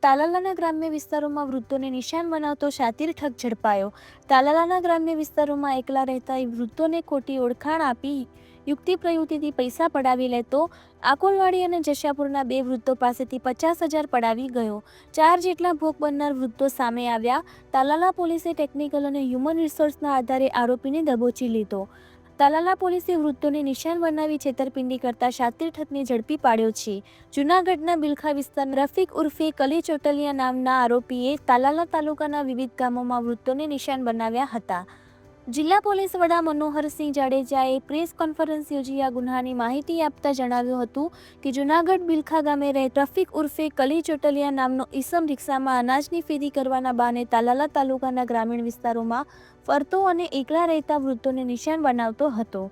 તાલાલાના ગ્રામ્ય વિસ્તારોમાં વૃદ્ધોને નિશાન બનાવતો શાતીર ઠગ ઝડપાયો। તાલાલાના ગ્રામ્ય વિસ્તારોમાં એકલા રહેતા વૃદ્ધોને ખોટી ઓળખાણ આપી યુક્તિ પ્રયુક્તિથી પૈસા પડાવી લેતો આકોલવાડી અને જશાપુરના બે વૃદ્ધો પાસેથી 50,000 પડાવી ગયો। 4 જેટલા ભોગ બનનાર વૃદ્ધો સામે આવ્યા। તાલાલા પોલીસે ટેકનિકલ અને હ્યુમન રિસોર્સના આધારે આરોપીને દબોચી લીધો। તાલાલા પોલીસે વૃદ્ધોને નિશાન બનાવી છેતરપિંડી કરતા શાતીર ઠગને ઝડપી પાડ્યો છે। જૂનાગઢના બિલખા વિસ્તારના રફીક ઉર્ફે કલી ચોટલિયા નામના આરોપીએ તાલાલા તાલુકાના વિવિધ ગામોમાં વૃદ્ધોને નિશાન બનાવ્યા હતા। જિલ્લા પોલીસ વડા મનોહરસિંહ જાડેજાએ પ્રેસ કોન્ફરન્સ યોજી આ ગુન્હાની માહિતી આપતા જણાવ્યું હતું કે જૂનાગઢ બિલખા ગામે રહેતા રફીક ઉર્ફે કલી ચોટલિયા નામનો ઈસમ રિક્ષામાં અનાજની ફેરી કરવાના બહાને તાલાલા તાલુકાના ગ્રામીણ વિસ્તારોમાં ફરતો અને એકલા રહેતા વૃદ્ધોને નિશાન બનાવતો હતો।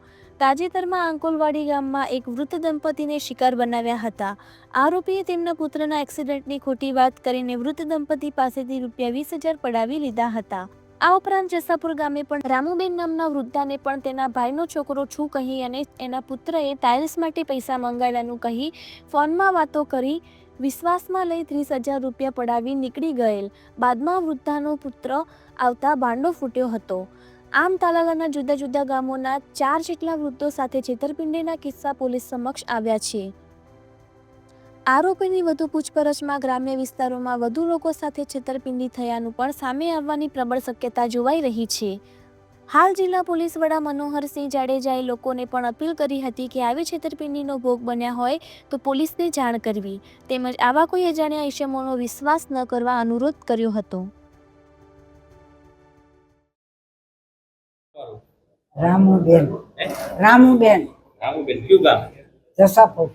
તાજેતરમાં આંકોલવાડી ગામમાં એક વૃદ્ધ દંપતીને શિકાર બનાવ્યા હતા। આરોપીએ તેમના પુત્રના એક્સિડન્ટની ખોટી વાત કરીને વૃદ્ધ દંપતી પાસેથી ₹20,000 પડાવી લીધા હતા। આ ઉપરાંત જસાપુર ગામે પણ રામુબેન નામના વૃદ્ધાને પણ તેના ભાઈનો છોકરો છું કહી અને એના પુત્રએ ટાઇલ્સ માટે પૈસા મંગાવેલાનું કહી ફોનમાં વાતો કરી વિશ્વાસમાં લઈ ₹30,000 પડાવી નીકળી ગયેલ। બાદમાં વૃદ્ધાનો પુત્ર આવતા ભાંડો ફૂટ્યો હતો। આમ તાલાલાના જુદા જુદા ગામોના 4 જેટલા વૃદ્ધો સાથે છેતરપિંડીના કિસ્સા પોલીસ સમક્ષ આવ્યા છે। આરોપીની વધુ પૂછપરછમાં ગ્રામ્ય વિસ્તારોમાં વધુ લોકો સાથે છેતરપિંડી થયાનું પણ સામે આવવાની પ્રબળ શક્યતા જોવાઈ રહી છે। હાલ જિલ્લા પોલીસ વડા મનોહરસિંહ જાડેજાએ લોકોને પણ અપીલ કરી હતી કે આવી છેતરપિંડીનો ભોગ બન્યા હોય તો પોલીસને જાણ કરવી તેમજ આવા કોઈ અજાણ્યા ઇસમોનો વિશ્વાસ ન કરવા અનુરોધ કર્યો હતો। રામુબેન ક્યુ ગામ જસાપુર।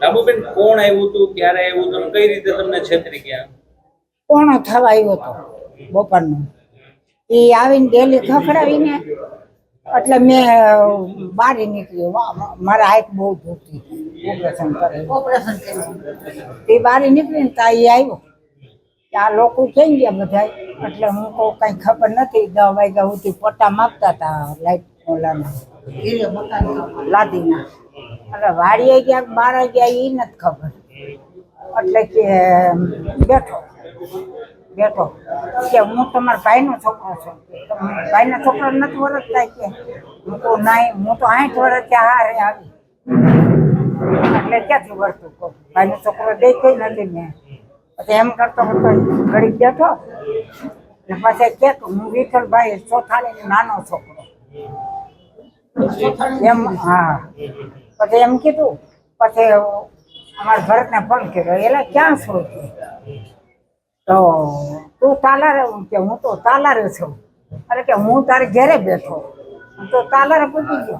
રામુબેન કોણ આવ્યું હતું, ક્યારે આવ્યું હતું, કઈ રીતે તમને છેતરી ગયા? કોણો થવા આવ્યો હતો બપોરનો, એ આવીને ડેલી ખખડાવીને એટલે મેં બહાર નીકળ્યો। મારા હાથ બહુ દુખતી, ઓપરેશન કર્યું તે બહાર નીકળીને ત્યાં એ આવ્યો। આ લોકો થઈ ગયા બધા, એટલે હું કહું કઈ ખબર નથી। 10 વાગ્યા સુધી પટ્ટા માગતા હતા લાઈટ ઓલાના લાદીના, એટલે વાડીએ ગયા 12 ગયા એ નથી ખબર। એટલે કે બેઠો કે હું તમારા ભાઈનો છોકરો છું, ભાઈના છોકરો નથી ઓળખતા કે? હું કહું નહીં, હું તો 8 વર્ષ ત્યાં હારે આવી, એટલે ક્યાંથી વળતું કહું? ભાઈનો છોકરો દેખ્યો નથી મેં। પછી એમ કરતો ઘડીક બેઠો ને પછી કે હું વિઠ્ઠલભાઈ ચોથાની નાનો છોકરો એમ। હા, પછી એમ કીધું। પછી અમારા ભરતને ફોન કર્યો, એટલે ક્યાં છું તો તું તાલારે? કે હું તો તાલારે છું। એટલે કે હું તારે ઘરે બેઠો, હું તો તાલારે પૂછી ગયો।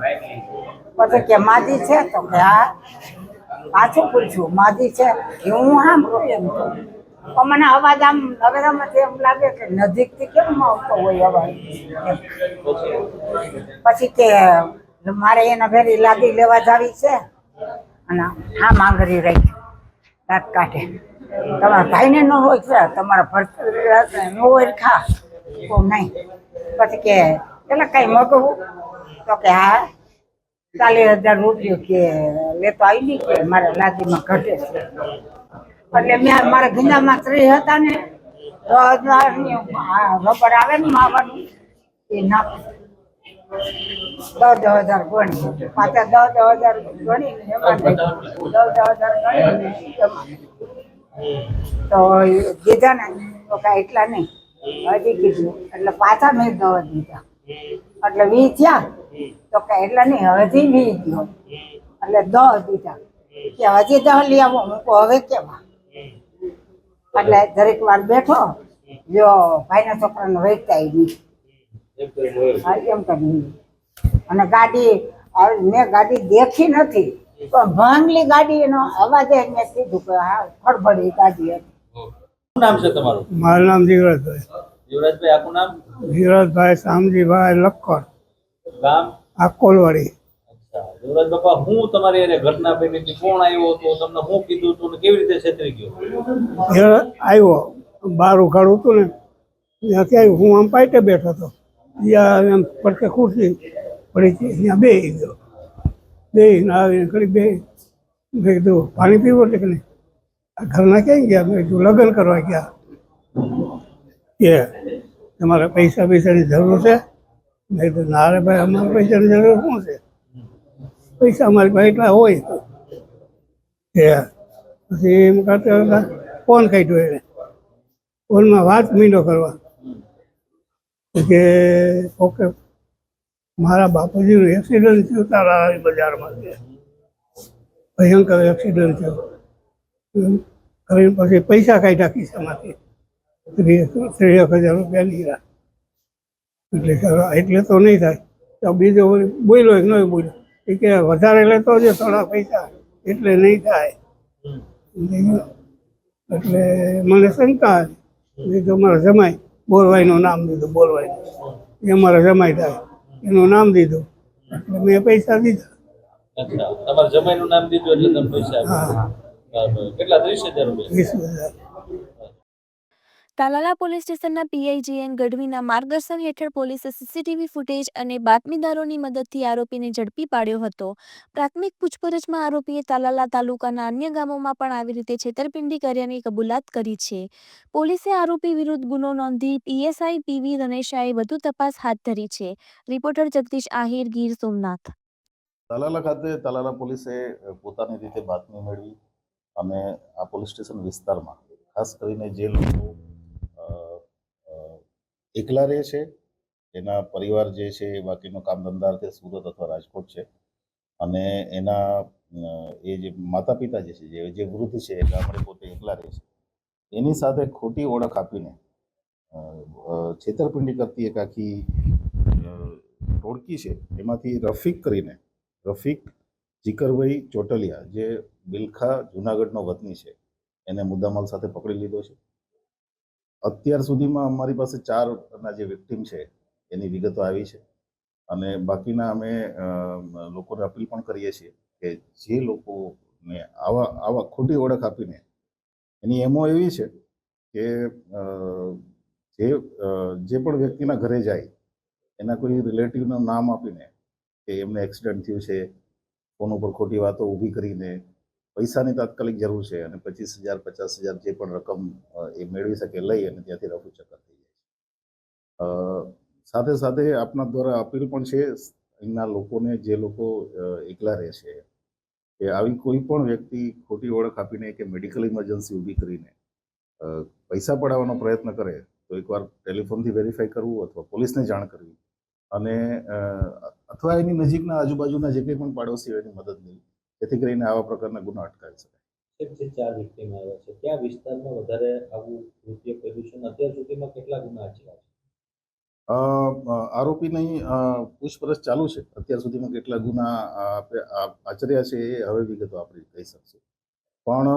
પછી કે માજી છે? તો કે હા। પાછું પૂછ્યું માજી છે? એ હું સાંભળું એમ તો મને અવાજ આમ નવેરામાંથી એમ લાગે કે નજીકથી કેમ આવતો હોય અવાજ। પછી કે મારે એના ભેરી લાદી લેવા જાવી છે અને આ માંગરી રાખી દાંત કાઢે, તમારા ભાઈને ન હોય છે, તમારા ભરત ન હોય ખા તો નહીં। પછી કે એટલે કઈ મગવું? તો કે હા ₹40,000 કે લેતો આવી નહીં કે મારા લાદીમાં ઘટે છે। એટલે મેં મારા ગંજામાં 30 હતા ને 10,000 રબર આવે ને માવાનું એ નાખું, 10,000 ગણી પાછા 10,000 ગણી એમાં 10,000 ગણીને તો દીધા ને તો કાંઈ એટલા નહીં, હજી કીધું એટલે પાછા મેં 10 દીધા, એટલે 20 થયા। તો કાંઈ એટલા નહીં, હજી 20 ગયો એટલે 10 દીધા કે હજી 10 લઈ આવો। હું કહું હવે કેવા? એટલે દરેક વાર બેઠો જો ભાઈના છોકરાને વહેતા નહીં એમ કરી। અને ગાડી મેં ગાડી દેખી નથી પણ ભાંગલી ગાડી એનો અવાજ મેં કીધું કે હા ખડબડી ગાડી હતી। શું નામ છે તમારું? મારું નામ જીવરાજભાઈ। જીવરાજભાઈ, આખું નામ? જીવરાજભાઈ શામજીભાઈ લક્કડ, ગામ? આકોલવાડી। અચ્છા, જીવરાજ બાપા, હું તમારી એને ઘટના બની હતી, કોણ આવ્યો હતો, તમને શું કીધું હતું, કેવી રીતે છેતરી ગયો? આવ્યો બહાર ઉઘાડું હતું ને ત્યાંથી આવ્યું, હું આમ પાઇટે બેઠો હતો, ત્યાં એમ પડકે ખુરશી પડી ત્યાં બેસી ગયો, બેસીને આવીને ઘડી બે કીધું પાણી પીવું એટલે કે નહીં, આ ઘરના ક્યાં ગયા? મેં કીધું લગ્ન કરવા ગયા. કે તમારે પૈસાની જરૂર છે? મેં કીધું ના રે ભાઈ, અમારે પૈસાની જરૂર શું છે? પૈસા અમારી પાસે એટલા હોય. કે પછી એમ કરતા હતા ફોન કાઢ્યો એને. ફોનમાં વાત મીંડો કરવા કે ઓકે મારા બાપુજીનું એક્સિડન્ટ થયું તારા બજારમાં છે, ભયંકર એક્સિડન્ટ થયો. કરીને પછી પૈસા કાઢ્યા ખિસ્સામાંથી 30,000 રૂપિયા લીધા. એટલે તો નહીં થાય. તો બીજો બોલ્યો એક નહીં બોલ્યો એ કે વધારે લેતો છે થોડા પૈસા એટલે નહીં થાય. એટલે મને શંકા હતી. અમારા જમાઈ બોરવાઈનું નામ દીધું. બોરવાઈ એ અમારા જમાઈ થાય એનું નામ દીધું એટલે મેં પૈસા દીધા. અચ્છા, તમારા જમાઈનું નામ દીધું એટલે તમે પૈસા આપ્યા. બરાબર. કેટલા? 30,000 રૂપિયા. 20,000. તાલાલા પોલીસ સ્ટેશનના પીઆઈજીએન ગઢવીના માર્ગદર્શન હેઠળ પોલીસે સીસીટીવી ફૂટેજ અને બાતમીદારોની મદદથી આરોપીને ઝડપી પાડ્યો હતો. પ્રાથમિક પૂછપરછમાં આરોપીએ તાલાલા તાલુકાના અન્ય ગામોમાં પણ આવી રીતે છેતરપિંડી કર્યાની કબૂલાત કરી છે. પોલીસે આરોપી વિરુદ્ધ ગુનો નોંધી પીએસઆઈ પીવી રનેશાએ વધુ તપાસ હાથ ધરી છે. રિપોર્ટર જગદીશ આહિર, ગીર સોમનાથ. તાલાલા ખાતે તાલાલા પોલીસે પોતાની રીતે બાતમી મેળવી અને આ પોલીસ સ્ટેશન વિસ્તારમાં ખાસ કરીને જે લોકો એકલા રહે છે, એના પરિવાર જે છે એ બાકીનો કામ ધંધાર્થે સુરત અથવા રાજકોટ છે, અને એના એ જે માતા પિતા જે છે જે વૃદ્ધ છે એ ગામડે પોતે એકલા રહે છે, એની સાથે ખોટી ઓળખ આપીને છેતરપિંડી કરતી એક આખી ટોળકી છે. એમાંથી રફીક જીકરભાઈ ચોટલિયા જે બિલખા જુનાગઢનો વતની છે એને મુદ્દામાલ સાથે પકડી લીધો છે. અત્યાર સુધીમાં અમારી પાસે 4 જે વિક્ટીમ છે એની વિગતો આવી છે, અને બાકીના અમે લોકોને અપીલ પણ કરીએ છીએ કે જે લોકોને આવા ખોટી ઓળખ આપીને, એની એમો એવી છે કે જે પણ વ્યક્તિના ઘરે જાય એના કોઈ રિલેટિવનું નામ આપીને કે એમને એક્સિડન્ટ થયું છે, ફોન ઉપર ખોટી વાતો ઊભી કરીને પૈસાની તાત્કાલિક જરૂર છે અને 25,000 50,000 જે પણ રકમ એ મેળવી શકે લઈ અને ત્યાંથી રફુ ચક્કર થઈ જાય છે. સાથે સાથે આપના દ્વારા અપીલ પણ છે અહીંના લોકોને, જે લોકો એકલા રહે છે, કે આવી કોઈ પણ વ્યક્તિ ખોટી ઓળખ આપીને કે મેડિકલ ઇમરજન્સી ઊભી કરીને પૈસા પડાવવાનો પ્રયત્ન કરે તો એકવાર ટેલિફોનથી વેરીફાઈ કરવું અથવા પોલીસને જાણ કરવી, અને અથવા એની નજીકના આજુબાજુના જે કંઈ પણ પાડોશીઓ એની મદદ લેવી, જેથી કરીને આવા પ્રકારના ગુનો અટકાવી શકાય. જે 4 વિક્ટીમ આવ્યા છે ત્યાં વિસ્તારમાં વધારે આવું કૃત્ય કર્યું છે અને અત્યાર સુધીમાં કેટલા ગુના આચર્યા છે? આરોપીની પૂછપરછ ચાલુ છે. અત્યાર સુધીમાં કેટલા ગુના આચર્યા છે એ હવે વિગતો આપણે કહી શકશું. પણ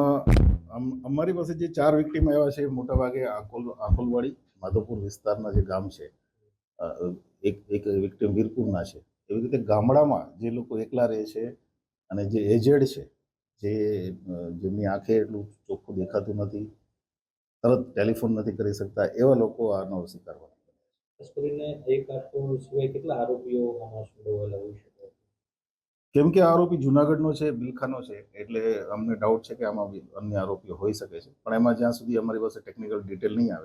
અમારી પાસે જે 4 વિક્ટીમ આવ્યા છે મોટાભાગે આકોલવાડી માધવપુર વિસ્તારના જે ગામ છે, એક વિક્ટીમ વીરપુરના છે. એવી રીતે ગામડામાં જે લોકો એકલા રહે છે અને જે એજેડ છે, જેમની આંખે એટલું ચોખ્ખું દેખાતું નથી, તરત ટેલિફોન નથી કરી શકતા, એવા લોકો આનો શિકાર બને. ખાસ કરીને એક આટો સિવાય કેટલા આરોપીઓ આમાં સંડોવાયેલા હોઈ શકે? કેમ કે આરોપી જુનાગઢનો છે, બિલખાનો છે, એટલે અમને ડાઉટ છે કે આમાં અન્ય આરોપીઓ હોઈ શકે છે, પણ એમાં જ્યાં સુધી અમારી પાસે ટેકનિકલ ડિટેલ નહીં આવે